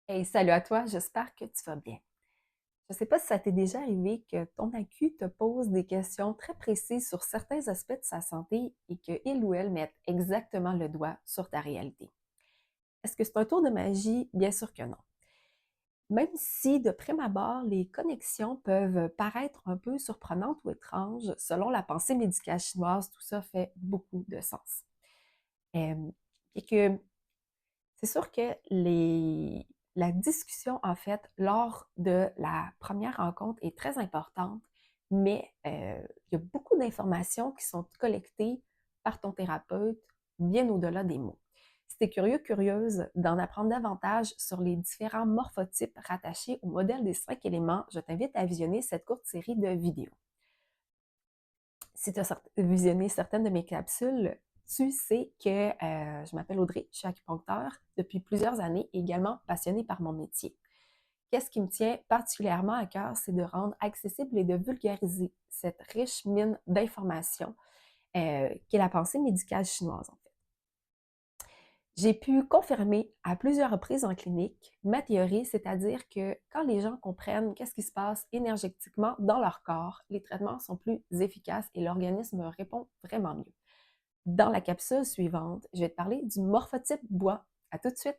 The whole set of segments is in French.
Hey, salut à toi, j'espère que tu vas bien. Je ne sais pas si ça t'est déjà arrivé que ton AQ te pose des questions très précises sur certains aspects de sa santé et qu'il ou elle mette exactement le doigt sur ta réalité. Est-ce que c'est un tour de magie? Bien sûr que non. Même si, de prime abord, les connexions peuvent paraître un peu surprenantes ou étranges, selon la pensée médicale chinoise, tout ça fait beaucoup de sens. Euh, et que C'est sûr que la discussion, en fait, lors de la première rencontre est très importante, mais il y a beaucoup d'informations qui sont collectées par ton thérapeute bien au-delà des mots. Si tu es curieux, curieuse d'en apprendre davantage sur les différents morphotypes rattachés au modèle des 5 éléments, je t'invite à visionner cette courte série de vidéos. Si tu as visionné certaines de mes capsules, tu sais que je m'appelle Audrey, je suis acupuncteur depuis plusieurs années et également passionnée par mon métier. Qu'est-ce qui me tient particulièrement à cœur, c'est de rendre accessible et de vulgariser cette riche mine d'informations qu'est la pensée médicale chinoise, en fait. J'ai pu confirmer à plusieurs reprises en clinique ma théorie, c'est-à-dire que quand les gens comprennent qu'est-ce qui se passe énergétiquement dans leur corps, les traitements sont plus efficaces et l'organisme répond vraiment mieux. Dans la capsule suivante, je vais te parler du morphotype bois. À tout de suite!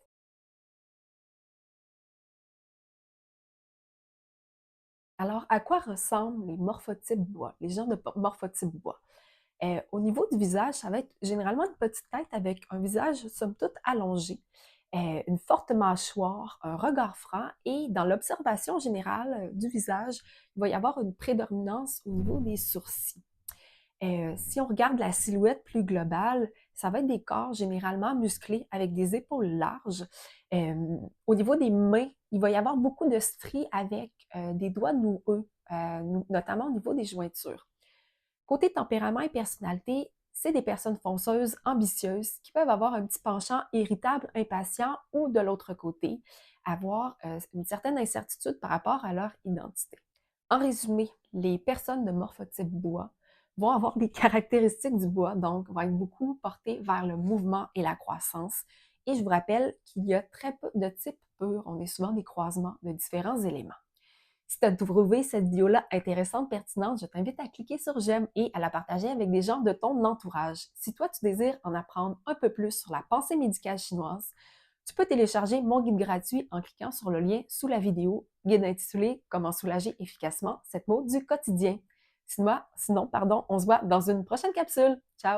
Alors, à quoi ressemblent les morphotypes bois, les gens de morphotype bois? Au niveau du visage, ça va être généralement une petite tête avec un visage, somme toute, allongé, une forte mâchoire, un regard franc et dans l'observation générale du visage, il va y avoir une prédominance au niveau des sourcils. Si on regarde la silhouette plus globale, ça va être des corps généralement musclés avec des épaules larges. Au niveau des mains, il va y avoir beaucoup de stries avec des doigts noueux, notamment au niveau des jointures. Côté tempérament et personnalité, c'est des personnes fonceuses, ambitieuses, qui peuvent avoir un petit penchant irritable, impatient ou de l'autre côté, avoir une certaine incertitude par rapport à leur identité. En résumé, les personnes de morphotype bois vont avoir des caractéristiques du bois, donc vont être beaucoup portées vers le mouvement et la croissance. Et je vous rappelle qu'il y a très peu de types purs, on est souvent des croisements de différents éléments. Si tu as trouvé cette vidéo-là intéressante, pertinente, je t'invite à cliquer sur j'aime et à la partager avec des gens de ton entourage. Si toi, tu désires en apprendre un peu plus sur la pensée médicale chinoise, tu peux télécharger mon guide gratuit en cliquant sur le lien sous la vidéo, guide intitulé Comment soulager efficacement cette mot du quotidien. Sinon, on se voit dans une prochaine capsule. Ciao!